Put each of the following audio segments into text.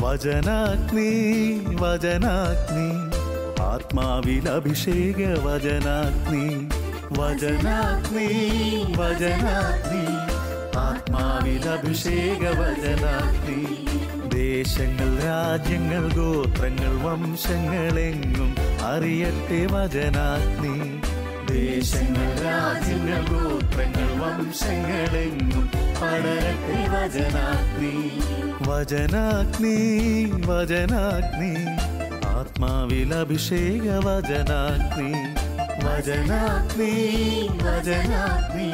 വചനാഗ്നി വചനാഗ്നി ആത്മാവിൽ അഭിഷേക വചനാഗ്നി വചനാഗ്നി വചനാഗ്നി ആത്മാവിൽ അഭിഷേക വചനാഗ്നി ദേശങ്ങൾ രാജ്യങ്ങൾ ഗോത്രങ്ങൾ വംശങ്ങളെങ്ങും അറിയട്ടെ വചനാഗ്നി ദേശങ്ങൾ രാജ്യങ്ങൾ ഗോത്രങ്ങൾ വംശങ്ങളെങ്ങും പടരട്ടെ വചനാഗ്നി വചനാഗ്നി വചനാഗ്നി ആത്മാവിൽ അഭിഷേക വചനാഗ്നി വചനാഗ്നി വചനാഗ്നി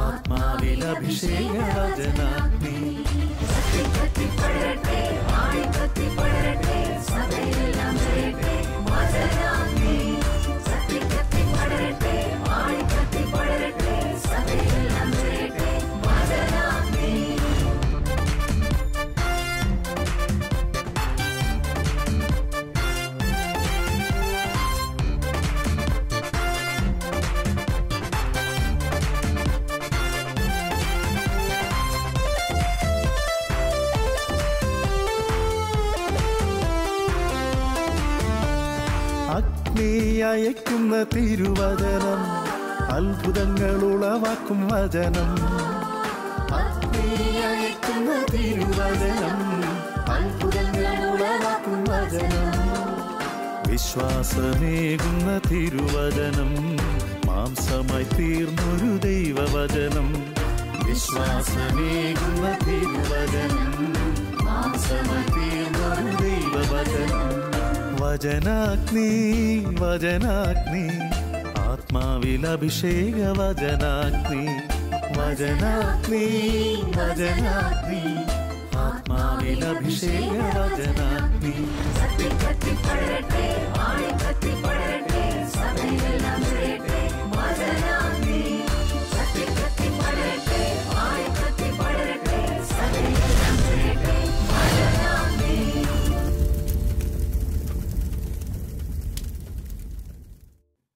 ആത്മാവിൽ അഭിഷേക വചനാഗ്നി അയക്കുന്ന തിരുവചനം അത്ഭുതങ്ങൾ ഉളവാക്കും വചനം അയക്കുന്ന തിരുവചനം അത്ഭുതങ്ങൾ ഉളവാക്കും വചനം വിശ്വാസമേകുന്ന തിരുവചനം മാംസമായി തീർന്നൊരു ദൈവവചനം വിശ്വാസമേകുന്ന തിരുവചനം മാംസമായി തീർന്നൊരു ദൈവവചനം വചനാഗ്നി വചനാഗ്നി ആത്മാവിൽ അഭിഷേക വചനാഗ്നി വചനാഗ്നി വചനാഗ്നി ആത്മാവിൽ അഭിഷേക വചനാഗ്നി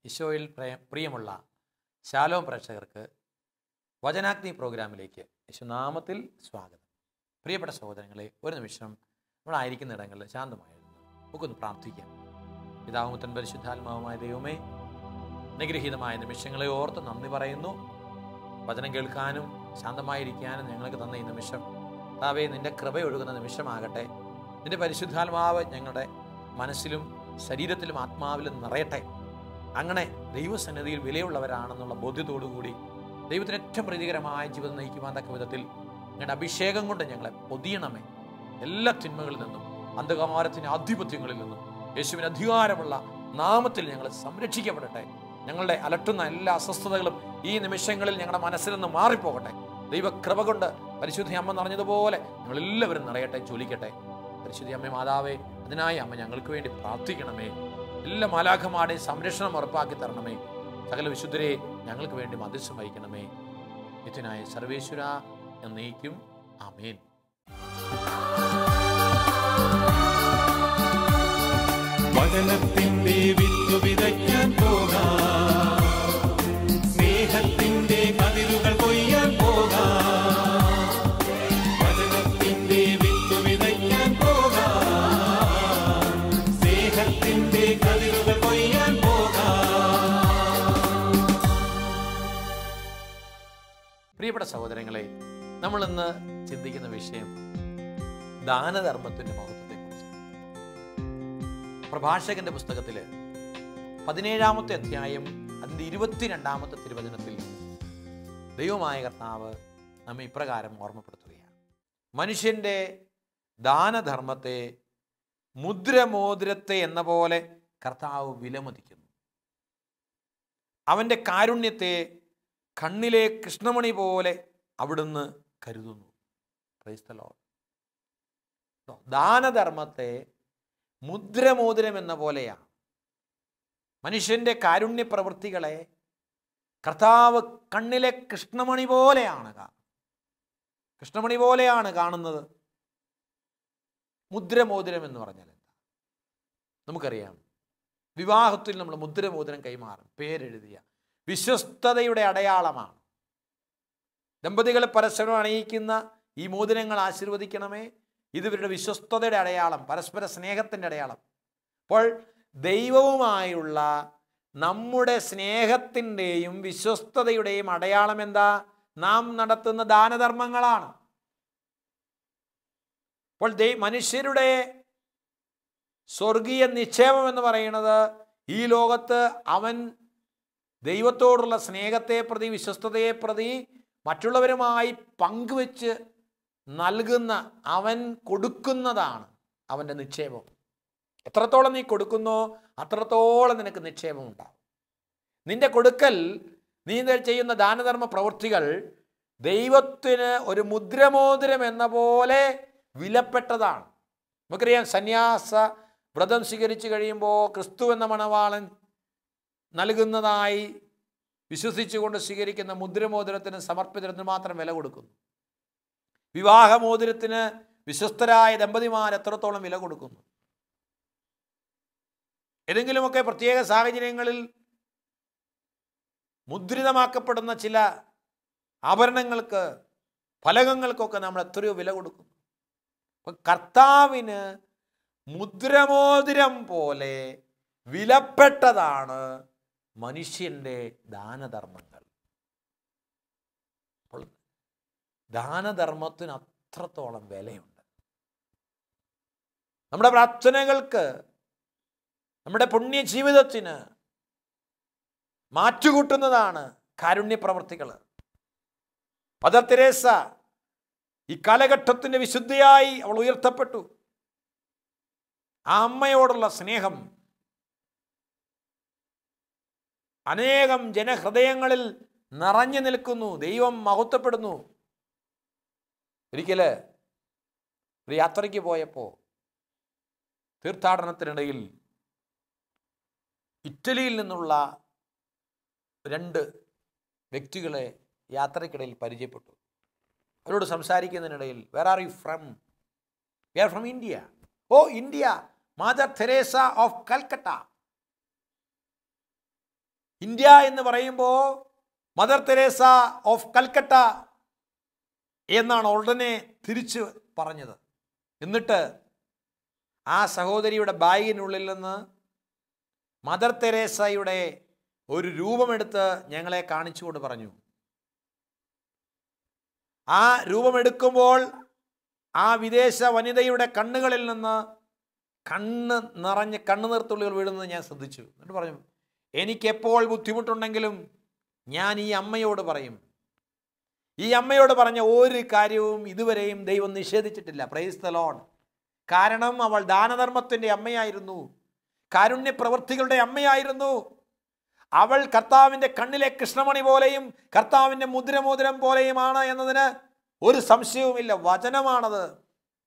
ഈശോയിൽ പ്രിയമുള്ള ശാലോം പ്രേക്ഷകർക്ക് വചനാഗ്നി പ്രോഗ്രാമിലേക്ക് യേശുനാമത്തിൽ സ്വാഗതം. പ്രിയപ്പെട്ട സഹോദരങ്ങളെ, ഒരു നിമിഷം നമ്മളായിരിക്കുന്ന ഇടങ്ങളിൽ ശാന്തമായിരുന്നു നമുക്കൊന്ന് പ്രാർത്ഥിക്കാം. പിതാവുമുത്തൻ പരിശുദ്ധാത്മാവുമായ ദൈവമേ, അനുഗ്രഹീതമായ നിമിഷങ്ങളെ ഓർത്ത് നന്ദി പറയുന്നു. വചനം കേൾക്കാനും ശാന്തമായിരിക്കാനും ഞങ്ങൾക്ക് തന്ന ഈ നിമിഷം കർത്താവേ, നിന്റെ കൃപയൊഴുകുന്ന നിമിഷമാകട്ടെ. നിന്റെ പരിശുദ്ധാത്മാവ് ഞങ്ങളുടെ മനസ്സിലും ശരീരത്തിലും ആത്മാവിലും നിറയട്ടെ. അങ്ങനെ ദൈവസന്നിധിയിൽ വിലയുള്ളവരാണെന്നുള്ള ബോധ്യത്തോടുകൂടി ദൈവത്തിന് ഏറ്റവും പ്രീതികരമായ ജീവിതം നയിക്കുവാൻ തക്ക വിധത്തിൽ ഞങ്ങളുടെ അഭിഷേകം കൊണ്ട് ഞങ്ങളെ പൊതിയണമേ. എല്ലാ തിന്മകളിൽ നിന്നും അന്ധകാരത്തിൻ്റെ ആധിപത്യങ്ങളിൽ നിന്നും യേശുവിന് അധികാരമുള്ള നാമത്തിൽ ഞങ്ങൾ സംരക്ഷിക്കപ്പെടട്ടെ. ഞങ്ങളുടെ അലട്ടുന്ന എല്ലാ അസ്വസ്ഥതകളും ഈ നിമിഷങ്ങളിൽ ഞങ്ങളുടെ മനസ്സിൽ നിന്ന് മാറിപ്പോകട്ടെ. ദൈവകൃപ കൊണ്ട് പരിശുദ്ധ അമ്മ നിറഞ്ഞതുപോലെ ഞങ്ങളെല്ലാവരും നിറയട്ടെ, ജ്വലിക്കട്ടെ. പരിശുദ്ധ അമ്മ മാതാവേ, അതിനായി അമ്മ ഞങ്ങൾക്ക് വേണ്ടി പ്രാർത്ഥിക്കണമേ. എല്ലാ മാലാഖമാരുടെയും സംരക്ഷണം ഉറപ്പാക്കി തരണമേ. സകല വിശുദ്ധരെ ഞങ്ങൾക്ക് വേണ്ടി മധ്യസ്ഥം വഹിക്കണമേ. നിത്യനായ സർവേശ്വര എന്നേക്കും ആമേൻ. വചനത്തിന്റെ വിത്ത് വിതയ്ക്കാൻ പോകാം, സ്നേഹത്തിന്റെ കതിരുകൾ കൊയ്യാൻ പോകാം. വചനത്തിന്റെ വിത്ത് വിതയ്ക്കാൻ പോകാം, സ്നേഹത്തിന്റെ കതിരുകൾ കൊയ്യാൻ പോകാം. പ്രിയപ്പെട്ട സഹോദരങ്ങളെ, നമ്മൾ ഇന്ന് ചിന്തിക്കുന്ന വിഷയം ദാനധർമ്മത്തിന്റെ മഹത്വത്തെക്കുറിച്ച്. പ്രഭാഷകന്റെ പുസ്തകത്തില് 17-ാമത്തെ അധ്യായം അതിൻ്റെ 22-ാമത്തെ തിരുവചനത്തിൽ ദൈവമായ കർത്താവ് നമ്മെ ഇപ്രകാരം ഓർമ്മപ്പെടുത്തുകയാണ്. മനുഷ്യന്റെ ദാനധർമ്മത്തെ മുദ്രമോതിരത്തെ എന്ന പോലെ കർത്താവ് വിലമതിക്കുന്നു. അവൻ്റെ കാരുണ്യത്തെ കണ്ണിലെ കൃഷ്ണമണി പോലെ അവിടുന്ന് കരുതുന്നു. Praise the lord. ദാനധർമ്മത്തെ മുദ്രമോതിരം എന്ന പോലെയാണ്. മനുഷ്യൻ്റെ കാരുണ്യ പ്രവൃത്തികളെ കർത്താവ് കണ്ണിലെ കൃഷ്ണമണി പോലെയാണ് കൃഷ്ണമണി പോലെയാണ് കാണുന്നത്. മുദ്രമോതിരം എന്ന് പറഞ്ഞാൽ എന്താ? നമുക്കറിയാം, വിവാഹത്തിൽ നമ്മൾ മുദ്രമോതിരം കൈമാറും, പേരെഴുതിയ വിശ്വസ്തതയുടെ അടയാളമാണ്. ദമ്പതികളെ പരസ്പരം അണിയിക്കുന്ന ഈ മോതിരങ്ങൾ ആശീർവദിക്കണമേ, ഇത് ഇവരുടെ വിശ്വസ്തതയുടെ അടയാളം, പരസ്പര സ്നേഹത്തിൻ്റെ അടയാളം. അപ്പോൾ ദൈവവുമായുള്ള നമ്മുടെ സ്നേഹത്തിൻ്റെയും വിശ്വസ്തതയുടെയും അടയാളം എന്താ? നാം നടത്തുന്ന ദാനധർമ്മങ്ങളാണ്. അപ്പോൾ മനുഷ്യരുടെ സ്വർഗീയ നിക്ഷേപം എന്ന് പറയുന്നത് ഈ ലോകത്ത് അവൻ ദൈവത്തോടുള്ള സ്നേഹത്തെ പ്രതി, വിശ്വസ്തതയെ പ്രതി മറ്റുള്ളവരുമായി പങ്കുവെച്ച് നൽകുന്ന, അവൻ കൊടുക്കുന്നതാണ് അവൻ്റെ നിക്ഷേപം. എത്രത്തോളം നീ കൊടുക്കുന്നോ അത്രത്തോളം നിനക്ക് നിക്ഷേപം ഉണ്ടാകും. നിന്റെ കൊടുക്കൽ, നീ ചെയ്യുന്ന ദാനധർമ്മ പ്രവൃത്തികൾ ദൈവത്തിന് ഒരു മുദ്രമോതിരം എന്ന പോലെ വിലപ്പെട്ടതാണ്. നമുക്കറിയാം, സന്യാസ വ്രതം സ്വീകരിച്ചു കഴിയുമ്പോൾ ക്രിസ്തു എന്ന മണവാളൻ നൽകുന്നതായി വിശ്വസിച്ചുകൊണ്ട് സ്വീകരിക്കുന്ന മുദ്രമോതിരത്തിന്, സമർപ്പിതത്തിന് മാത്രം വില കൊടുക്കുന്നു. വിവാഹമോതിരത്തിന് വിശ്വസ്തരായ ദമ്പതിമാർ എത്രത്തോളം വില കൊടുക്കുന്നു. ഏതെങ്കിലുമൊക്കെ പ്രത്യേക സാഹചര്യങ്ങളിൽ മുദ്രിതമാക്കപ്പെടുന്ന ചില ആഭരണങ്ങൾക്ക്, ഫലകങ്ങൾക്കൊക്കെ നമ്മൾ എത്രയോ വില കൊടുക്കുന്നു. അപ്പം കർത്താവിന് മുദ്രമോതിരം പോലെ വിലപ്പെട്ടതാണ് മനുഷ്യൻ്റെ ദാനധർമ്മങ്ങൾ. അപ്പോൾ ദാനധർമ്മത്തിന് അത്രത്തോളം വിലയുണ്ട്. നമ്മുടെ പ്രാർത്ഥനകൾക്ക്, നമ്മുടെ പുണ്യ ജീവിതത്തിന് മാറ്റുകൂട്ടുന്നതാണ് കാരുണ്യപ്രവർത്തികൾ. മദർ തെരേസ ഈ കാലഘട്ടത്തിൻ്റെ വിശുദ്ധയായി അവൾ ഉയർത്തപ്പെട്ടു. ആ അമ്മയോടുള്ള സ്നേഹം അനേകം ജനഹൃദയങ്ങളിൽ നിറഞ്ഞു നിൽക്കുന്നു. ദൈവം മഹത്വപ്പെടുന്നു. ഒരിക്കല് ഒരു യാത്രയ്ക്ക് പോയപ്പോൾ തീർത്ഥാടനത്തിനിടയിൽ ഇറ്റലിയിൽ നിന്നുള്ള 2 വ്യക്തികളെ യാത്രയ്ക്കിടയിൽ പരിചയപ്പെട്ടു. അവരോട് സംസാരിക്കുന്നതിനിടയിൽ, where are you from? We are from India. Oh, India, Mother Teresa of Calcutta. India എന്ന് പറയുമ്പോൾ മദർ തെരേസ ഓഫ് കൽക്കട്ട എന്നാണ് ഉടനെ തിരിച്ച് പറഞ്ഞത്. എന്നിട്ട് ആ സഹോദരിയുടെ ബാഗിനുള്ളിൽ നിന്ന് മദർ തെരേസയുടെ ഒരു രൂപമെടുത്ത് ഞങ്ങളെ കാണിച്ചുകൊണ്ട് പറഞ്ഞു. ആ രൂപമെടുക്കുമ്പോൾ ആ വിദേശ വനിതയുടെ കണ്ണുകളിൽ നിന്ന് കണ്ണുനീർത്തുള്ളികൾ വീഴുന്നത് ഞാൻ ശ്രദ്ധിച്ചു. എന്നിട്ട് പറഞ്ഞു, എനിക്കെപ്പോൾ ബുദ്ധിമുട്ടുണ്ടെങ്കിലും ഞാൻ ഈ അമ്മയോട് പറയും. ഈ അമ്മയോട് പറഞ്ഞ ഒരു കാര്യവും ഇതുവരെയും ദൈവം നിഷേധിച്ചിട്ടില്ല. Price the Lord. കാരണം അവൾ ദാനധർമ്മത്തിൻ്റെ അമ്മയായിരുന്നു, കാരുണ്യ പ്രവൃത്തികളുടെ അമ്മയായിരുന്നു. അവൾ കർത്താവിൻ്റെ കണ്ണിലെ കൃഷ്ണമണി പോലെയും കർത്താവിൻ്റെ മുദ്രമോതിരം പോലെയുമാണ് എന്നതിന് ഒരു സംശയവുമില്ല. വചനമാണത്.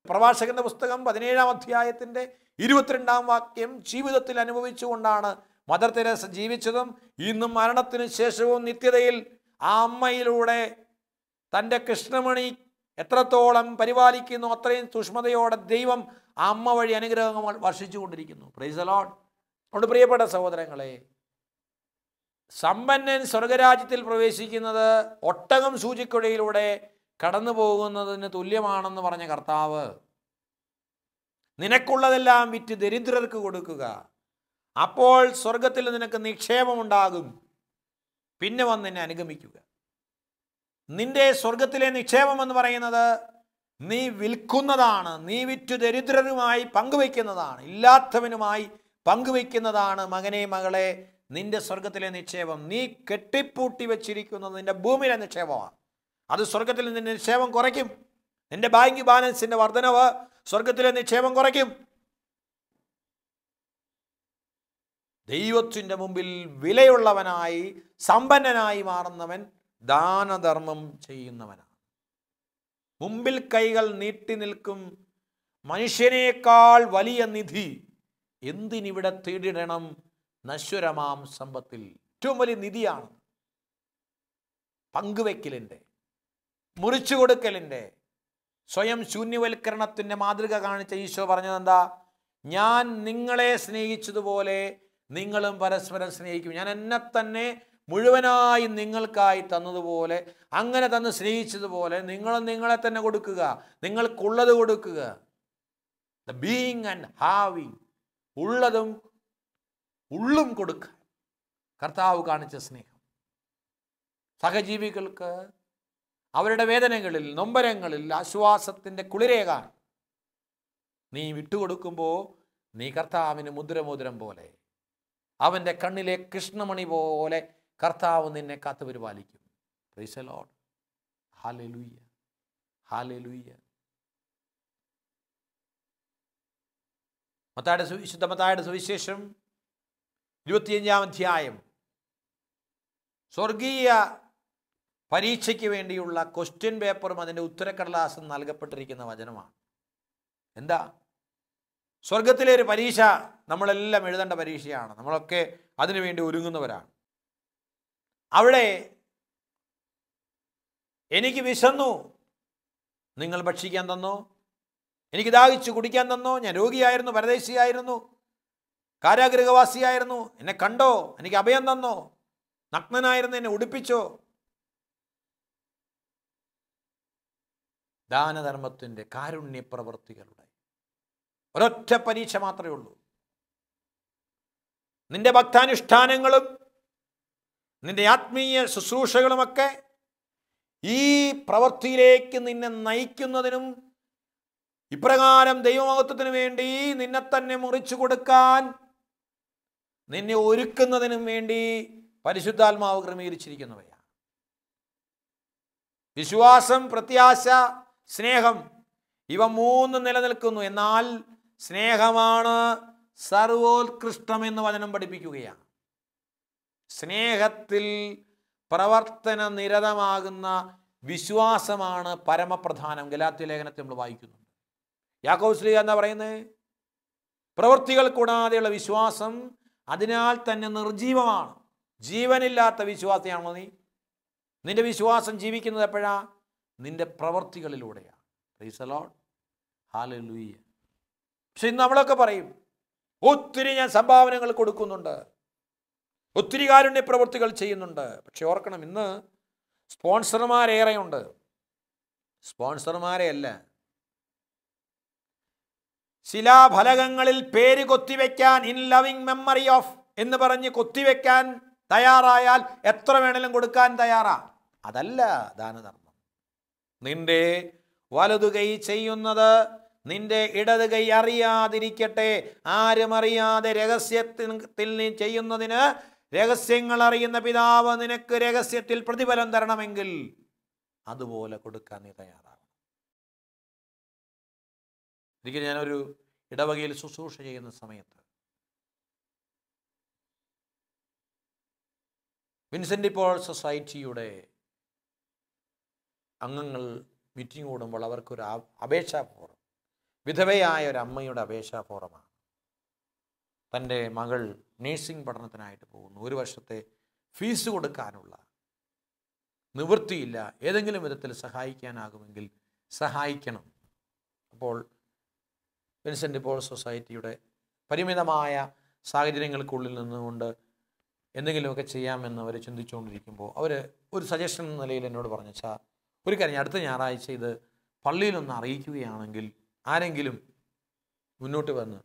പ്രഭാഷകന്റെ പുസ്തകം 17-ാം അധ്യായത്തിൻ്റെ 22-ാം വാക്യം ജീവിതത്തിൽ അനുഭവിച്ചുകൊണ്ടാണ് മദർ തെരേസ ജീവിച്ചതും ഇന്നും മരണത്തിന് ശേഷവും നിത്യതയിൽ ആ അമ്മയിലൂടെ തൻ്റെ കൃഷ്ണമണി എത്രത്തോളം പരിപാലിക്കുന്നു അത്രയും സൂക്ഷ്മതയോടെ ദൈവം ആ അമ്മ വഴി അനുഗ്രഹങ്ങൾ വർഷിച്ചുകൊണ്ടിരിക്കുന്നു. Price the Lord. അതുകൊണ്ട് പ്രിയപ്പെട്ട സഹോദരങ്ങളെ, സമ്പന്നൻ സ്വർഗരാജ്യത്തിൽ പ്രവേശിക്കുന്നത് ഒട്ടകം സൂചിക്കുഴയിലൂടെ കടന്നു പോകുന്നതിന് തുല്യമാണെന്ന് പറഞ്ഞ കർത്താവ്, നിനക്കുള്ളതെല്ലാം വിറ്റ് ദരിദ്രർക്ക് കൊടുക്കുക, അപ്പോൾ സ്വർഗത്തിൽ നിനക്ക് നിക്ഷേപമുണ്ടാകും, പിന്നെ വന്ന് എന്നെ അനുഗമിക്കുക. നിന്റെ സ്വർഗത്തിലെ നിക്ഷേപം എന്ന് പറയുന്നത് നീ വിൽക്കുന്നതാണ്, നീ വിറ്റ് ദരിദ്രരുമായി പങ്കുവയ്ക്കുന്നതാണ്, ഇല്ലാത്തവനുമായി പങ്കുവയ്ക്കുന്നതാണ്. മകനെ, മകളെ, നിന്റെ സ്വർഗത്തിലെ നിക്ഷേപം. നീ കെട്ടിപ്പൂട്ടി വെച്ചിരിക്കുന്നത് നിന്റെ ഭൂമിയിലെ നിക്ഷേപമാണ്. അത് സ്വർഗത്തിൽ നിന്റെ നിക്ഷേപം കുറയ്ക്കും. നിന്റെ ബാങ്ക് ബാലൻസിന്റെ വർധനവ് സ്വർഗത്തിലെ നിക്ഷേപം കുറയ്ക്കും. ദൈവത്തിൻ്റെ മുമ്പിൽ വിലയുള്ളവനായി സമ്പന്നനായി മാറുന്നവൻ ദാനധർമ്മം ചെയ്യുന്നവനാണ്. മുമ്പിൽ കൈകൾ നീട്ടി നിൽക്കും മനുഷ്യനേക്കാൾ വലിയ നിധി എന്തിനിവിടെ തേടിടണം? നശ്വരമാം സമ്പത്തിൽ. ഏറ്റവും വലിയ നിധിയാണ് പങ്കുവെക്കലിൻ്റെ, മുറിച്ചു കൊടുക്കലിൻ്റെ, സ്വയം ശൂന്യവൽക്കരണത്തിൻ്റെ മാതൃക കാണിച്ച ഈശോ പറഞ്ഞത് എന്താ? ഞാൻ നിങ്ങളെ സ്നേഹിച്ചതുപോലെ നിങ്ങളും പരസ്പരം സ്നേഹിക്കും. ഞാൻ എന്നെ തന്നെ മുഴുവനായി നിങ്ങൾക്കായി തന്നതുപോലെ, അങ്ങനെ തന്ന് സ്നേഹിച്ചതുപോലെ നിങ്ങളും നിങ്ങളെ തന്നെ കൊടുക്കുക, നിങ്ങൾക്കുള്ളത് കൊടുക്കുക. ദ ബീയിങ് ആൻഡ് ഹാവിങ്, ഉള്ളതും ഉള്ളും കൊടുക്കാൻ കർത്താവ് കാണിച്ച സ്നേഹം. സഹജീവികൾക്ക് അവരുടെ വേദനകളിൽ, നൊമ്പരങ്ങളിൽ ആശ്വാസത്തിൻ്റെ കുളിരേകാൻ നീ വിട്ടുകൊടുക്കുമ്പോൾ നീ കർത്താവിന് മുദ്രമോതിരം പോലെ, അവൻ്റെ കണ്ണിലെ കൃഷ്ണമണി പോലെ കർത്താവ് നിന്നെ കാത്തു പരിപാലിക്കും. Price the lord. Hallelujah, hallelujah. വിശുദ്ധ മത്തായിയുടെ സുവിശേഷം 25-ാം അധ്യായം സ്വർഗീയ പരീക്ഷയ്ക്ക് വേണ്ടിയുള്ള ക്വസ്റ്റ്യൻ പേപ്പറും അതിൻ്റെ ഉത്തരക്കടലാസും നൽകപ്പെട്ടിരിക്കുന്ന വചനമാണ്. എന്താ? സ്വർഗത്തിലെ ഒരു പരീക്ഷ നമ്മളെല്ലാം എഴുതേണ്ട പരീക്ഷയാണ്. നമ്മളൊക്കെ അതിനുവേണ്ടി ഒരുങ്ങുന്നവരാണ്. അവിടെ എനിക്ക് വിശന്നു, നിങ്ങൾ ഭക്ഷിക്കാൻ തന്നോ? എനിക്ക് ദാഹിച്ചു കുടിക്കാൻ തന്നോ? ഞാൻ രോഗിയായിരുന്നു, പരദേശിയായിരുന്നു, കാരാഗൃഹവാസിയായിരുന്നു, എന്നെ കണ്ടോ? എനിക്ക് അഭയം തന്നോ? നഗ്നനായിരുന്നു, എന്നെ ഉടുപ്പിച്ചോ? ദാനധർമ്മത്തിൻ്റെ, കാരുണ്യ പ്രവൃത്തികളുടെ ഒരൊറ്റ പരീക്ഷ മാത്രമേ ഉള്ളൂ. നിന്റെ ഭക്താനുഷ്ഠാനങ്ങളും നിന്റെ ആത്മീയ ശുശ്രൂഷകളുമൊക്കെ ഈ പ്രവൃത്തിയിലേക്ക് നിന്നെ നയിക്കുന്നതിനും ഇപ്രകാരം ദൈവമഹത്വത്തിന് വേണ്ടി നിന്നെ തന്നെ മുറിച്ചു കൊടുക്കാൻ നിന്നെ ഒരുക്കുന്നതിനും വേണ്ടി പരിശുദ്ധാത്മാവ് ക്രമീകരിച്ചിരിക്കുന്നവയാണ്. വിശ്വാസം, പ്രത്യാശ, സ്നേഹം, ഇവ മൂന്ന് നിലനിൽക്കുന്നു. എന്നാൽ സ്നേഹമാണ് സർവോത്കൃഷ്ടം എന്ന് വചനം പഠിപ്പിക്കുകയാണ്. സ്നേഹത്തിൽ പ്രവർത്തന നിരതമാകുന്ന വിശ്വാസമാണ് പരമപ്രധാനം. ഗലാത്യ ലേഖനത്തിൽ നമ്മൾ വായിക്കുന്നുണ്ട്. യാക്കോബ് ശ്ലീഹ എന്താ പറയുന്നത്? പ്രവൃത്തികൾ കൂടാതെയുള്ള വിശ്വാസം അതിനാൽ തന്നെ നിർജീവമാണ്. ജീവനില്ലാത്ത വിശ്വാസിയാണോ നീ? നിന്റെ വിശ്വാസം ജീവിക്കുന്നത് എപ്പോഴാ? നിന്റെ പ്രവൃത്തികളിലൂടെയാണ്. Praise the lord, hallelujah. പക്ഷെ ഇന്ന് നമ്മളൊക്കെ പറയും, ഒത്തിരി ഞാൻ സംഭാവനകൾ കൊടുക്കുന്നുണ്ട്, ഒത്തിരി കാരുണ്യ പ്രവൃത്തികൾ ചെയ്യുന്നുണ്ട്. പക്ഷെ ഓർക്കണം, ഇന്ന് സ്പോൺസർമാരേറെയുണ്ട്. സ്പോൺസർമാരെയല്ല, ശിലാഫലകങ്ങളിൽ പേര് കൊത്തിവെക്കാൻ, ഇൻ ലവിങ് മെമ്മറി ഓഫ് എന്ന് പറഞ്ഞ് കൊത്തിവെക്കാൻ തയ്യാറായാൽ എത്ര വേണേലും കൊടുക്കാൻ തയ്യാറാ. അതല്ല ദാനധർമ്മം. നിന്റെ വലതു കൈ ചെയ്യുന്നത് നിന്റെ ഇടത് കൈ അറിയാതിരിക്കട്ടെ. ആരും അറിയാതെ രഹസ്യത്തിൽ നീ ചെയ്യുന്നതിന് രഹസ്യങ്ങൾ അറിയുന്ന പിതാവ് നിനക്ക് രഹസ്യത്തിൽ പ്രതിഫലം തരണമെങ്കിൽ അതുപോലെ കൊടുക്കാൻ നീ തയ്യാറാണ്. ഒരിക്കൽ ഞാനൊരു ഇടവകയിൽ ശുശ്രൂഷ ചെയ്യുന്ന സമയത്ത് വിൻസെൻ്റ് പോൾ സൊസൈറ്റിയുടെ അംഗങ്ങൾ മീറ്റിംഗ് കൂടുമ്പോൾ അവർക്കൊരു അപേക്ഷാ ഫോറം, വിധവയായ ഒരു അമ്മയുടെ അപേക്ഷാ ഫോറമാണ്. തൻ്റെ മകൾ നേഴ്സിംഗ് പഠനത്തിനായിട്ട് പോകുന്നു. 1 വർഷത്തെ ഫീസ് കൊടുക്കാനുള്ള നിവൃത്തിയില്ല. ഏതെങ്കിലും വിധത്തിൽ സഹായിക്കാനാകുമെങ്കിൽ സഹായിക്കണം. അപ്പോൾ വിൻസെൻ്റ് പോൾ സൊസൈറ്റിയുടെ പരിമിതമായ സാഹചര്യങ്ങൾക്കുള്ളിൽ നിന്നുകൊണ്ട് എന്തെങ്കിലുമൊക്കെ ചെയ്യാമെന്ന് അവർ ചിന്തിച്ചുകൊണ്ടിരിക്കുമ്പോൾ അവർ ഒരു സജഷൻ എന്ന നിലയിൽ എന്നോട് പറഞ്ഞു, ഒരു കാര്യം, അടുത്ത ഞായറാഴ്ച ഇത് പള്ളിയിലൊന്ന് അറിയിക്കുകയാണെങ്കിൽ ആരെങ്കിലും മുന്നോട്ട് വന്ന്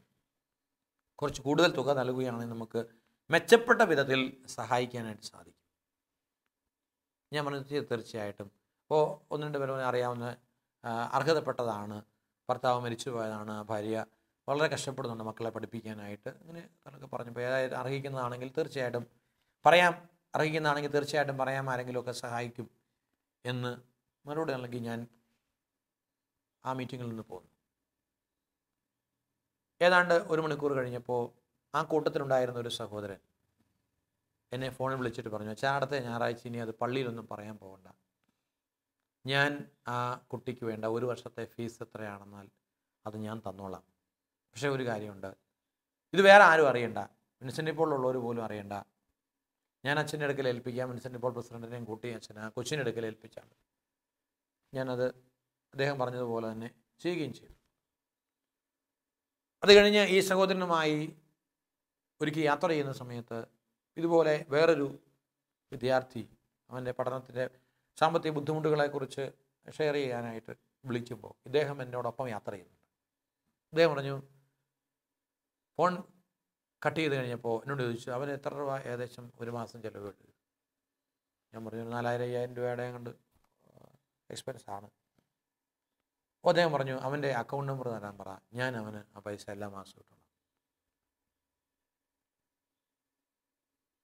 കുറച്ച് കൂടുതൽ തുക നൽകുകയാണെങ്കിൽ നമുക്ക് മെച്ചപ്പെട്ട വിധത്തിൽ സഹായിക്കാനായിട്ട് സാധിക്കും. ഞാൻ പറഞ്ഞു തീർച്ചയായിട്ടും. അപ്പോൾ 1-2 പേരെ അറിയാവുന്ന, അർഹതപ്പെട്ടതാണ്, ഭർത്താവ് മരിച്ചു പോയതാണ്, ഭാര്യ വളരെ കഷ്ടപ്പെടുന്നുണ്ട് മക്കളെ പഠിപ്പിക്കാനായിട്ട്, അങ്ങനെ അതൊക്കെ പറഞ്ഞപ്പോൾ ഏതായാലും അർഹിക്കുന്നതാണെങ്കിൽ തീർച്ചയായിട്ടും പറയാം, അർഹിക്കുന്നതാണെങ്കിൽ തീർച്ചയായിട്ടും പറയാം, ആരെങ്കിലുമൊക്കെ സഹായിക്കും എന്ന് മറുപടി നൽകി ഞാൻ ആ മീറ്റിങ്ങിൽ നിന്ന് പോന്നു. ഏതാണ്ട് 1 മണിക്കൂർ കഴിഞ്ഞപ്പോൾ ആ കൂട്ടത്തിലുണ്ടായിരുന്ന ഒരു സഹോദരൻ എന്നെ ഫോണിൽ വിളിച്ചിട്ട് പറഞ്ഞു, അടുത്ത ഞായറാഴ്ച ഇനി അത് പള്ളിയിലൊന്നും പറയാൻ പോകണ്ട, ഞാൻ ആ കുട്ടിക്ക് വേണ്ട 1 വർഷത്തെ ഫീസ് എത്രയാണെന്നാൽ അത് ഞാൻ തന്നോളാം. പക്ഷേ ഒരു കാര്യമുണ്ട്, ഇത് വേറെ ആരും അറിയണ്ട, വിൻസെൻ്റ് പോൾ ഉള്ളവർ പോലും അറിയണ്ട. ഞാൻ അച്ഛൻ്റെ അടുക്കൽ ഏൽപ്പിക്കാം, വിൻസെൻ്റ് പോൾ പ്രസിഡൻറ്റിനെയും കൂട്ടി അച്ഛൻ ആ കൊച്ചിൻ്റെ അടുക്കൽ ഏൽപ്പിച്ചാണ്. ഞാനത് അദ്ദേഹം പറഞ്ഞതുപോലെ തന്നെ ചെയ്യുകയും ചെയ്തു. അത് കഴിഞ്ഞ് ഈ സഹോദരനുമായി ഒരിക്കൽ യാത്ര ചെയ്യുന്ന സമയത്ത് ഇതുപോലെ വേറൊരു വിദ്യാർത്ഥി അവൻ്റെ പഠനത്തിൻ്റെ സാമ്പത്തിക ബുദ്ധിമുട്ടുകളെക്കുറിച്ച് ഷെയർ ചെയ്യാനായിട്ട് വിളിക്കുമ്പോൾ ഇദ്ദേഹം എന്നോടൊപ്പം യാത്ര ചെയ്യുന്നുണ്ട്. അദ്ദേഹം പറഞ്ഞു, ഫോൺ കട്ട് ചെയ്ത് കഴിഞ്ഞപ്പോൾ എന്നോട് ചോദിച്ചു, അവന് എത്ര രൂപ ഏകദേശം ഒരു മാസം ചിലവ് കിട്ടും? ഞാൻ പറഞ്ഞു 4000-5000 രൂപയുടെ കണ്ട് എക്സ്പെൻസ് ആണ്. അപ്പോൾ അദ്ദേഹം പറഞ്ഞു, അവൻ്റെ അക്കൗണ്ട് നമ്പർ തരാൻ പറ, ഞാൻ അവന് ആ പൈസ എല്ലാ മാസവും കിട്ടണം.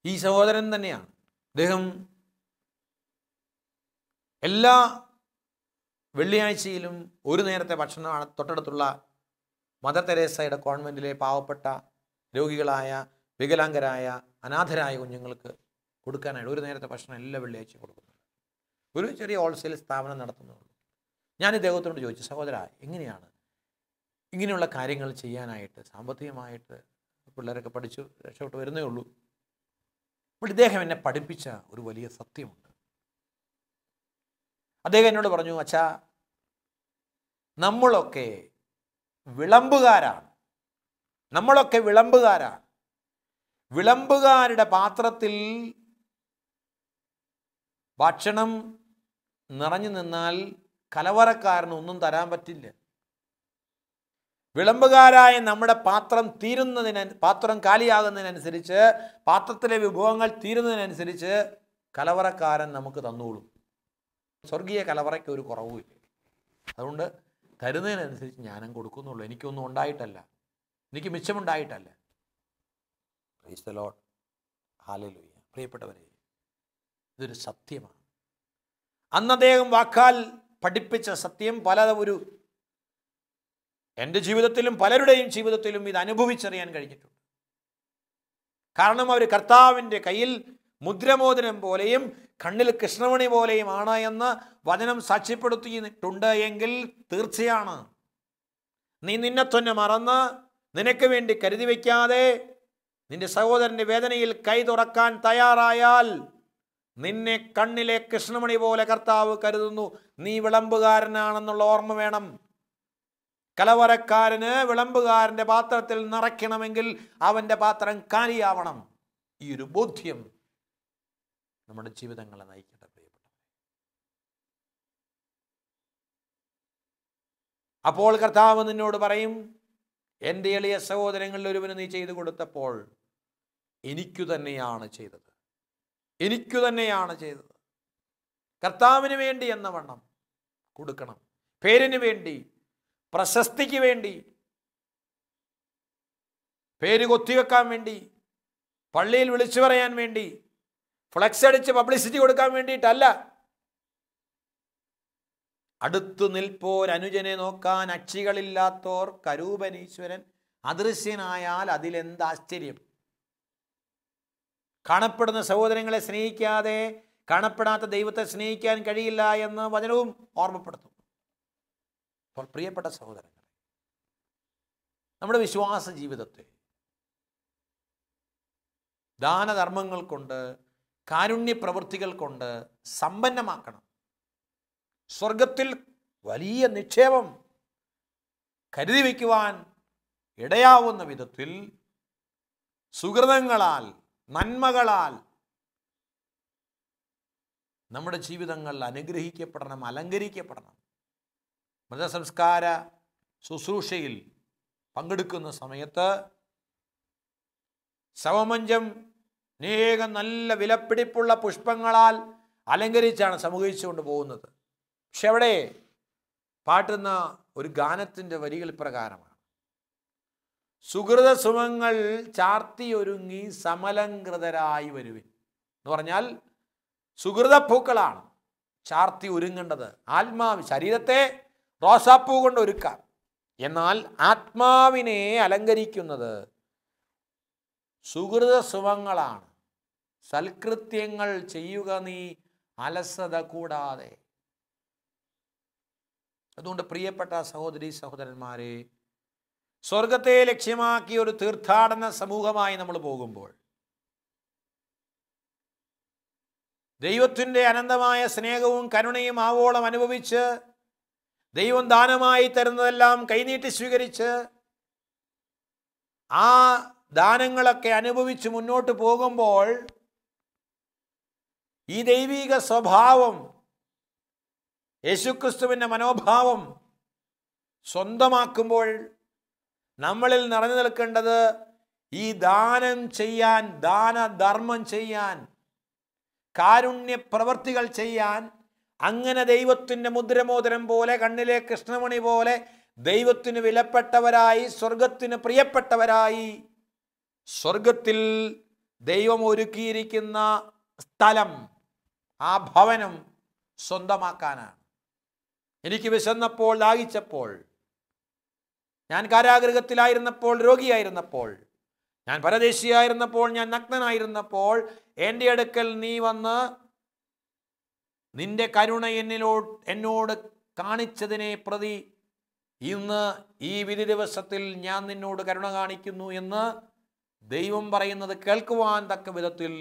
ഈ സഹോദരൻ തന്നെയാണ്. അദ്ദേഹം എല്ലാ വെള്ളിയാഴ്ചയിലും ഒരു നേരത്തെ ഭക്ഷണമാണ് തൊട്ടടുത്തുള്ള മദർ തെരേസയുടെ കോൺവെൻറ്റിലെ പാവപ്പെട്ട രോഗികളായ, വികലാംഗരായ, അനാഥരായ കുഞ്ഞുങ്ങൾക്ക് കൊടുക്കാനായിട്ട് ഒരു നേരത്തെ ഭക്ഷണം എല്ലാ വെള്ളിയാഴ്ചയും കൊടുക്കുന്നുണ്ട്. ഒരു ചെറിയ ഹോൾസെയിൽ സ്ഥാപനം നടത്തുന്നുള്ളൂ. ഞാൻ ഇദ്ദേഹത്തോട് ചോദിച്ചു, സഹോദര, എങ്ങനെയാണ് ഇങ്ങനെയുള്ള കാര്യങ്ങൾ ചെയ്യാനായിട്ട്? സാമ്പത്തികമായിട്ട് പിള്ളേരൊക്കെ പഠിച്ചു രക്ഷപ്പെട്ട് വരുന്നേ ഉള്ളൂ. അപ്പോൾ ഇദ്ദേഹം എന്നെ പഠിപ്പിച്ച ഒരു വലിയ സത്യമുണ്ട്. അദ്ദേഹം എന്നോട് പറഞ്ഞു, അച്ഛാ, നമ്മളൊക്കെ വിളമ്പുകാരാണ്. വിളമ്പുകാരുടെ പാത്രത്തിൽ ഭക്ഷണം നിറഞ്ഞു നിന്നാൽ കലവറക്കാരന് ഒന്നും തരാൻ പറ്റില്ല. വിളമ്പുകാരായ നമ്മുടെ പാത്രം കാലിയാകുന്നതിനനുസരിച്ച്, പാത്രത്തിലെ വിഭവങ്ങൾ തീരുന്നതിനനുസരിച്ച് കലവറക്കാരൻ നമുക്ക് തന്നോളും. സ്വർഗീയ കലവറയ്ക്ക് ഒരു കുറവുമില്ല. അതുകൊണ്ട് തരുന്നതിനനുസരിച്ച് ഞാനും കൊടുക്കുന്നുള്ളൂ. എനിക്കൊന്നും ഉണ്ടായിട്ടല്ല, എനിക്ക് മിച്ചമുണ്ടായിട്ടല്ല. Praise the lord, hallelujah. പ്രിയപ്പെട്ടവരെ, ഇതൊരു സത്യമാണ്. അന്ന് അദ്ദേഹം വാക്കാൽ പഠിപ്പിച്ച സത്യം എൻ്റെ ജീവിതത്തിലും പലരുടെയും ജീവിതത്തിലും ഇത് അനുഭവിച്ചറിയാൻ കഴിഞ്ഞിട്ടുണ്ട്. കാരണം അവർ കർത്താവിൻ്റെ കയ്യിൽ മുദ്രമോതിരം പോലെയും കണ്ണിൽ കൃഷ്ണമണി പോലെയുമാണ് എന്ന് വചനം സാക്ഷ്യപ്പെടുത്തിയിട്ടുണ്ട് എങ്കിൽ തീർച്ചയാണ്, നീ നിന്നെ തന്നെ മറന്ന് നിനക്ക് വേണ്ടി കരുതി വയ്ക്കാതെ നിന്റെ സഹോദരൻ്റെ വേദനയിൽ കൈ തുറക്കാൻ തയ്യാറായാൽ നിന്നെ കണ്ണിലെ കൃഷ്ണമണി പോലെ കർത്താവ് കരുതുന്നു. നീ വിളമ്പുകാരനാണെന്നുള്ള ഓർമ്മ വേണം. കലവറക്കാരന് വിളമ്പുകാരൻ്റെ പാത്രത്തിൽ നിറയ്ക്കണമെങ്കിൽ അവൻ്റെ പാത്രം കാലിയാവണം. ഈ ഒരു ബോധ്യം നമ്മുടെ ജീവിതങ്ങളെ നയിക്കട്ടെ പ്രിയപ്പെട്ടവരെ. അപ്പോൾ കർത്താവ് നിന്നോട് പറയും, എൻ്റെ എളിയ സഹോദരങ്ങളിൽ ഒരുവന് നീ ചെയ്തു കൊടുത്തപ്പോൾ എനിക്കു തന്നെയാണ് ചെയ്തത്. കർത്താവിന് വേണ്ടി എന്ന വണ്ണം കൊടുക്കണം. പേരിന് വേണ്ടി, പ്രശസ്തിക്ക് വേണ്ടി, പേര് കൊത്തിവെക്കാൻ വേണ്ടി, പള്ളിയിൽ വിളിച്ചു പറയാൻ വേണ്ടി, ഫ്ലക്സ് അടിച്ച് പബ്ലിസിറ്റി കൊടുക്കാൻ വേണ്ടിയിട്ടല്ല. അടുത്തു നിൽപ്പോർ അനുജനെ നോക്കാൻ അക്ഷികളില്ലാത്തോർ കരൂപനീശ്വരൻ അദൃശ്യനായാൽ അതിലെന്താശ്ചര്യം. കാണപ്പെടുന്ന സഹോദരങ്ങളെ സ്നേഹിക്കാതെ കാണപ്പെടാത്ത ദൈവത്തെ സ്നേഹിക്കാൻ കഴിയില്ല എന്ന് വചനവും ഓർമ്മപ്പെടുത്തും. അപ്പോൾ പ്രിയപ്പെട്ട സഹോദരങ്ങളെ, നമ്മുടെ വിശ്വാസ ജീവിതത്തെ ദാനധർമ്മങ്ങൾ കൊണ്ട്, കാരുണ്യ പ്രവൃത്തികൾ കൊണ്ട് സമ്പന്നമാക്കണം. സ്വർഗത്തിൽ വലിയ നിക്ഷേപം കരുതി വയ്ക്കുവാൻ ഇടയാവുന്ന വിധത്തിൽ സുഹൃതങ്ങളാൽ, നന്മകളാൽ നമ്മുടെ ജീവിതങ്ങൾ അനുഗ്രഹിക്കപ്പെടണം, അലങ്കരിക്കപ്പെടണം. മൃതസംസ്കാര ശുശ്രൂഷയിൽ പങ്കെടുക്കുന്ന സമയത്ത് ശവമഞ്ചം അനേകം നല്ല വിലപിടിപ്പുള്ള പുഷ്പങ്ങളാൽ അലങ്കരിച്ചാണ് സമൂഹിച്ചുകൊണ്ട് പോകുന്നത്. പക്ഷെ അവിടെ പാട്ടുന്ന ഒരു ഗാനത്തിൻ്റെ വരികൾ പ്രകാരമാണ്: സുഹൃത സുമങ്ങൾ ചാർത്തിയൊരുങ്ങി സമലങ്കൃതരായി വരുവിൻ എന്ന് പറഞ്ഞാൽ സുഹൃതപ്പൂക്കളാണ് ചാർത്തി ഒരുങ്ങേണ്ടത്. ശരീരത്തെ റോസാപ്പൂ കൊണ്ട് ഒരുക്കാം, എന്നാൽ ആത്മാവിനെ അലങ്കരിക്കുന്നത് സുഹൃത സുമങ്ങളാണ്. സൽകൃത്യങ്ങൾ ചെയ്യുക നീ അലസത കൂടാതെ. അതുകൊണ്ട് പ്രിയപ്പെട്ട സഹോദരീ സഹോദരന്മാരെ, സ്വർഗത്തെ ലക്ഷ്യമാക്കി ഒരു തീർത്ഥാടന സമൂഹമായി നമ്മൾ പോകുമ്പോൾ ദൈവത്തിൻ്റെ അനന്തമായ സ്നേഹവും കരുണയും ആവോളം അനുഭവിച്ച് ദൈവം ദാനമായി തരുന്നതെല്ലാം കൈനീട്ടി സ്വീകരിച്ച് ആ ദാനങ്ങളൊക്കെ അനുഭവിച്ച് മുന്നോട്ട് പോകുമ്പോൾ ഈ ദൈവിക സ്വഭാവം, യേശുക്രിസ്തുവിൻ്റെ മനോഭാവം സ്വന്തമാക്കുമ്പോൾ നമ്മളിൽ നിറഞ്ഞു നിൽക്കേണ്ടത് ഈ ദാനം ചെയ്യാൻ, ദാനധർമ്മം ചെയ്യാൻ, കാരുണ്യ പ്രവർത്തികൾ ചെയ്യാൻ, അങ്ങനെ ദൈവത്തിൻ്റെ മുദ്രമോതിരം പോലെ, കണ്ണിലെ കൃഷ്ണമണി പോലെ ദൈവത്തിന് വിലപ്പെട്ടവരായി, സ്വർഗത്തിന് പ്രിയപ്പെട്ടവരായി, സ്വർഗത്തിൽ ദൈവം ഒരുക്കിയിരിക്കുന്ന സ്ഥലം, ആ ഭവനം സ്വന്തമാക്കാനാണ്. എനിക്ക് വിശന്നപ്പോൾ, ദാഹിച്ചപ്പോൾ, ഞാൻ കാരാഗൃഹത്തിലായിരുന്നപ്പോൾ, രോഗിയായിരുന്നപ്പോൾ, ഞാൻ പരദേശിയായിരുന്നപ്പോൾ, ഞാൻ നഗ്നനായിരുന്നപ്പോൾ എൻ്റെ അടുക്കൽ നീ വന്ന് നിന്റെ കരുണ എന്നോട് കാണിച്ചതിനെ പ്രതി ഇന്ന് ഈ വിധി ദിവസത്തിൽ ഞാൻ നിന്നോട് കരുണ കാണിക്കുന്നു എന്ന് ദൈവം പറയുന്നത് കേൾക്കുവാൻ തക്ക വിധത്തിൽ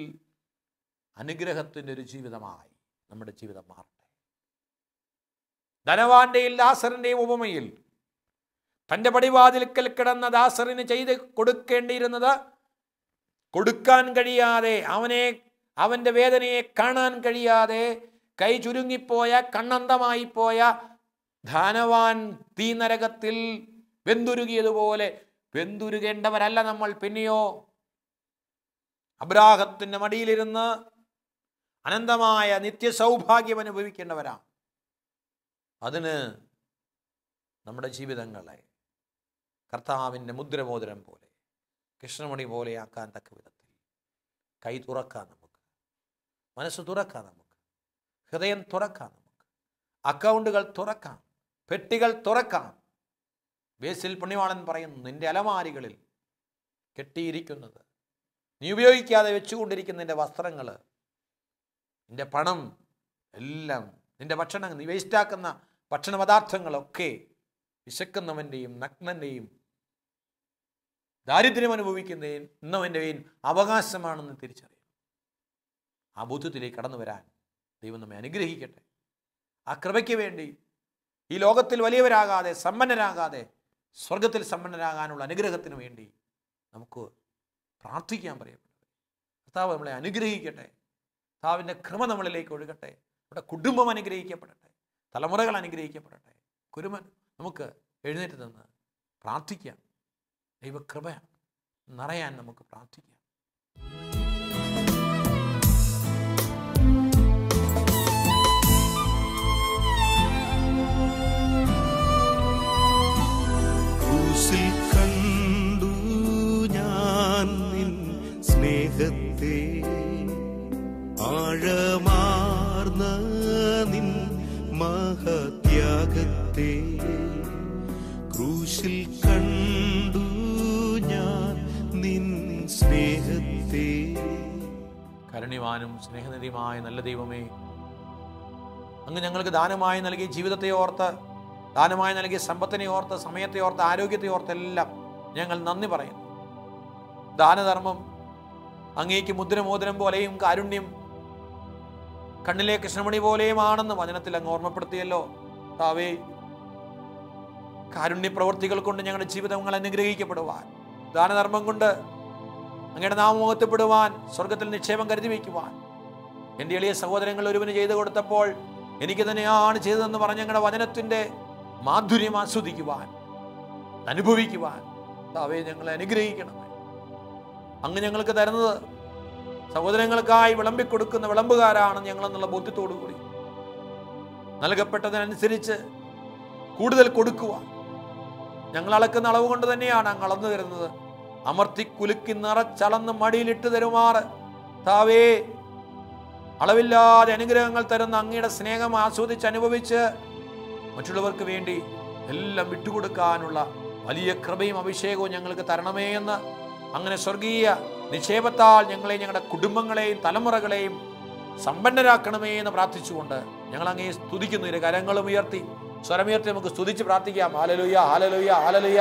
അനുഗ്രഹത്തിൻ്റെ ഒരു ജീവിതമായി നമ്മുടെ ജീവിതം മാറട്ടെ. ധനവാന്റെയും ലാസറിൻ്റെയും ഉപമയിൽ തൻ്റെ പടിവാതിൽക്കൽ കിടന്ന ദാസറിന് ചെയ്ത് കൊടുക്കേണ്ടിയിരുന്നത് കൊടുക്കാൻ കഴിയാതെ, അവൻ്റെ വേദനയെ കാണാൻ കഴിയാതെ കൈ ചുരുങ്ങിപ്പോയ, കണ്ണന്തമായി പോയ ധനവാൻ തീനരകത്തിൽ വെന്തുരുകിയതുപോലെ വെന്തുരുകേണ്ടവരല്ല നമ്മൾ. പിന്നെയോ അബ്രാഹത്തിൻ്റെ മടിയിലിരുന്ന് അനന്തമായ നിത്യസൗഭാഗ്യം അനുഭവിക്കേണ്ടവരാണ്. അതിന് നമ്മുടെ ജീവിതങ്ങളെ കർത്താവിൻ്റെ മുദ്രമോതിരം പോലെ, കൃഷ്ണമണി പോലെ ആക്കാൻ തക്ക വിധത്തിൽ കൈ തുറക്കാൻ നമുക്ക്, മനസ്സ് തുറക്കാൻ നമുക്ക്, ഹൃദയം തുറക്കാൻ നമുക്ക്, അക്കൗണ്ടുകൾ തുറക്കാം, പെട്ടികൾ തുറക്കാം. ബേസിൽ പുണ്യവാളൻ പറയുന്നു, നിന്റെ അലമാരികളിൽ കെട്ടിയിരിക്കുന്നത്, നീ ഉപയോഗിക്കാതെ വെച്ചുകൊണ്ടിരിക്കുന്ന നിന്റെ വസ്ത്രങ്ങൾ, നിന്റെ പണം എല്ലാം, നിന്റെ ഭക്ഷണം, നീ വേസ്റ്റാക്കുന്ന ഭക്ഷണ പദാർത്ഥങ്ങളൊക്കെ വിശക്കുന്നവൻ്റെയും നഗ്നൻ്റെയും ദാരിദ്ര്യം അനുഭവിക്കുന്നവൻ്റെയും അവകാശമാണെന്ന് തിരിച്ചറിയും. ആ ബോധ്യത്തിലേക്ക് കടന്നു വരാൻ ദൈവം നമ്മെ അനുഗ്രഹിക്കട്ടെ. ആ കൃപയ്ക്ക് വേണ്ടി ഈ ലോകത്തിൽ വലിയവരാകാതെ, സമ്പന്നരാകാതെ, സ്വർഗത്തിൽ സമ്പന്നരാകാനുള്ള അനുഗ്രഹത്തിന് വേണ്ടി നമുക്ക് പ്രാർത്ഥിക്കാൻ പറയപ്പെട്ടത്. കർത്താവ് നമ്മളെ അനുഗ്രഹിക്കട്ടെ. കർത്താവിൻ്റെ കൃപ നമ്മളിലേക്ക് ഒഴുകട്ടെ. നമ്മുടെ കുടുംബം അനുഗ്രഹിക്കപ്പെടട്ടെ, തലമുറകൾ അനുഗ്രഹിക്കപ്പെടട്ടെ. നമുക്ക് എഴുന്നേറ്റ് നിന്ന് പ്രാർത്ഥിക്കാം. ദൈവകൃപ നിറയാൻ നമുക്ക് പ്രാർത്ഥിക്കാം. ക്രൂശിൽ കണ്ടു ഞാൻ നിൻ സ്നേഹത്തെ, ആഴമാർന്ന നിൻ മഹത്യാഗത്തെ. ക്രൂശിൽ കണ്ടു ഞാൻ നിൻ സ്നേഹത്തെ. കരുണ്യവാനും സ്നേഹനിധിയുമായ നല്ല ദൈവമേ, അങ്ങ് ഞങ്ങൾക്ക് ദാനമായി നൽകിയ ജീവിതത്തെ ഓർത്ത്, ദാനമായി നൽകിയ സമ്പത്തിനെ ഓർത്ത്, സമയത്തെ ഓർത്ത്, ആരോഗ്യത്തെ ഓർത്ത് എല്ലാം ഞങ്ങൾ നന്ദി പറയുന്നു. ദാനധർമ്മം അങ്ങേക്ക് മുദ്രമോതിരം പോലെയും കാരുണ്യം കണ്ണിലെ കൃഷ്ണമണി പോലെയുമാണെന്ന് വചനത്തിൽ അങ്ങ് ഓർമ്മപ്പെടുത്തിയല്ലോ. താവേ, കാരുണ്യ പ്രവൃത്തികൾ കൊണ്ട് ഞങ്ങളുടെ ജീവിതങ്ങൾ അനുഗ്രഹിക്കപ്പെടുവാൻ, ദാനധർമ്മം കൊണ്ട് അങ്ങയുടെ നാമം മുഖത്തപ്പെടുവാൻ, സ്വർഗത്തിൽ നിക്ഷേപം കരുതി വയ്ക്കുവാൻ എൻ്റെ എളിയ സഹോദരങ്ങൾ ഒരുവന് ചെയ്തു കൊടുത്തപ്പോൾ എനിക്ക് തന്നെയാണ് ചെയ്തതെന്ന് പറഞ്ഞ് ഞങ്ങളുടെ വചനത്തിൻ്റെ മാധുര്യം ആസ്വദിക്കുവാൻ, അനുഭവിക്കുവാൻ താവേ ഞങ്ങളെ അനുഗ്രഹിക്കണമേ. അങ്ങ് ഞങ്ങൾക്ക് തരുന്നത് സഹോദരങ്ങൾക്കായി വിളമ്പിക്കൊടുക്കുന്ന വിളമ്പുകാരാണ് ഞങ്ങളെന്നുള്ള ബോധ്യത്തോടുകൂടി നൽകപ്പെട്ടതിനനുസരിച്ച് കൂടുതൽ കൊടുക്കുവാൻ, ഞങ്ങൾ അളക്കുന്ന അളവ് കൊണ്ട് തന്നെയാണ് അങ്ങ് അളന്നു തരുന്നത്. അമർത്തി കുലുക്കി നിറച്ചളന്ന് മടിയിലിട്ട് തരുമാറ് താവേ, അളവില്ലാതെ അനുഗ്രഹങ്ങൾ തരുന്ന അങ്ങയുടെ സ്നേഹം ആസ്വദിച്ച് അനുഭവിച്ച് മറ്റുള്ളവർക്ക് വേണ്ടി എല്ലാം വിട്ടുകൊടുക്കാനുള്ള വലിയ കൃപയും അഭിഷേകവും ഞങ്ങൾക്ക് തരണമേ എന്ന്, അങ്ങനെ സ്വർഗീയ നിക്ഷേപത്താൽ ഞങ്ങളെയും ഞങ്ങളുടെ കുടുംബങ്ങളെയും തലമുറകളെയും സമ്പന്നരാക്കണമേ എന്ന് പ്രാർത്ഥിച്ചുകൊണ്ട് ഞങ്ങൾ അങ്ങേ സ്തുതിക്കുന്നു. ഇരു കരങ്ങളും ഉയർത്തി, സ്വരമുയർത്തി നമുക്ക് സ്തുതിച്ച് പ്രാർത്ഥിക്കാം. Hallelujah, hallelujah, hallelujah.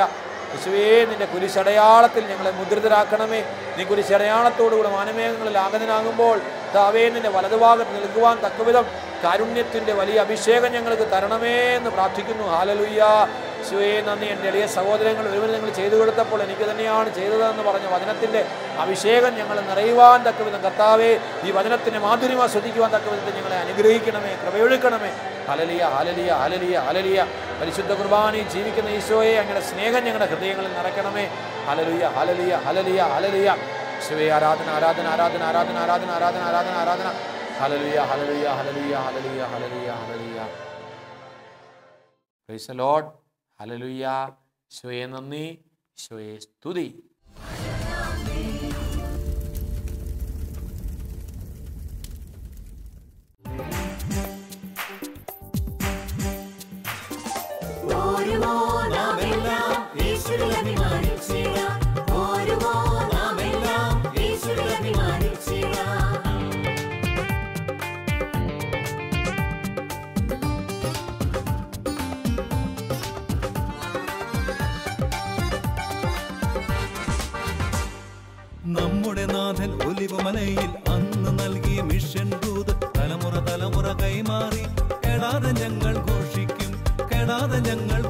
യേശുവേ, നിന്റെ കുരിശടയാളത്തിൽ ഞങ്ങളെ മുദ്രിതരാക്കണമേ. നീ കുരിശടയാളത്തോടുകൂടെ മാനമേഘങ്ങളിൽ ആഗതനാകുമ്പോൾ താവേ, നിന്റെ വലതുഭാഗത്ത് നിൽക്കുവാൻ തക്കവിധം കാരുണ്യത്തിന്റെ വലിയ അഭിഷേകം ഞങ്ങൾക്ക് തരണമേ എന്ന് പ്രാർത്ഥിക്കുന്നു. ഹല്ലേലൂയ. യേശുവേ നന്ദി. എൻ്റെ എളിയ സഹോദരങ്ങൾ ഒരുവന് നിങ്ങൾ ചെയ്തു കൊടുത്തപ്പോൾ എനിക്ക് തന്നെയാണ് ചെയ്തതെന്ന് പറഞ്ഞ വചനത്തിൻ്റെ അഭിഷേകം ഞങ്ങൾ നിറയുവാൻ തക്ക വിധം കർത്താവേ, ഈ വചനത്തിൻ്റെ മാധുര്യം ആസ്വദിക്കുവാൻ തക്ക വിധത്തിൽ ഞങ്ങളെ അനുഗ്രഹിക്കണമേ, കൃപയൊഴുക്കണമേ. Hallelujah, hallelujah, hallelujah, hallelujah. പരിശുദ്ധ കുർബാനയിൽ ജീവിക്കുന്ന ഈശോയെ അങ്ങയുടെ സ്നേഹം ഞങ്ങളുടെ ഹൃദയങ്ങളിൽ നിറയ്ക്കണമേ. Hallelujah, hallelujah, hallelujah, hallelujah. യേശുവേ ആരാധന, ആരാധന, ആരാധന, ആരാധന, ആരാധന, ആരാധന, ആരാധന, ആരാധന. Hallelujah, hallelujah, hallelujah, hallelujah, hallelujah, hallelujah. Praise the lord. Hallelujah. യേശുവേ നന്ദി, യേശുവേ സ്തുതി. നമ്മുടെ നാഥൻ ഒലിവുമലയിൽ അന്ന് നൽകിയ മിഷൻ ദൂത് തലമുറ തലമുറ കൈമാറി കെടാതെ ഞങ്ങൾ ഘോഷിക്കും, കെടാതെ ഞങ്ങൾ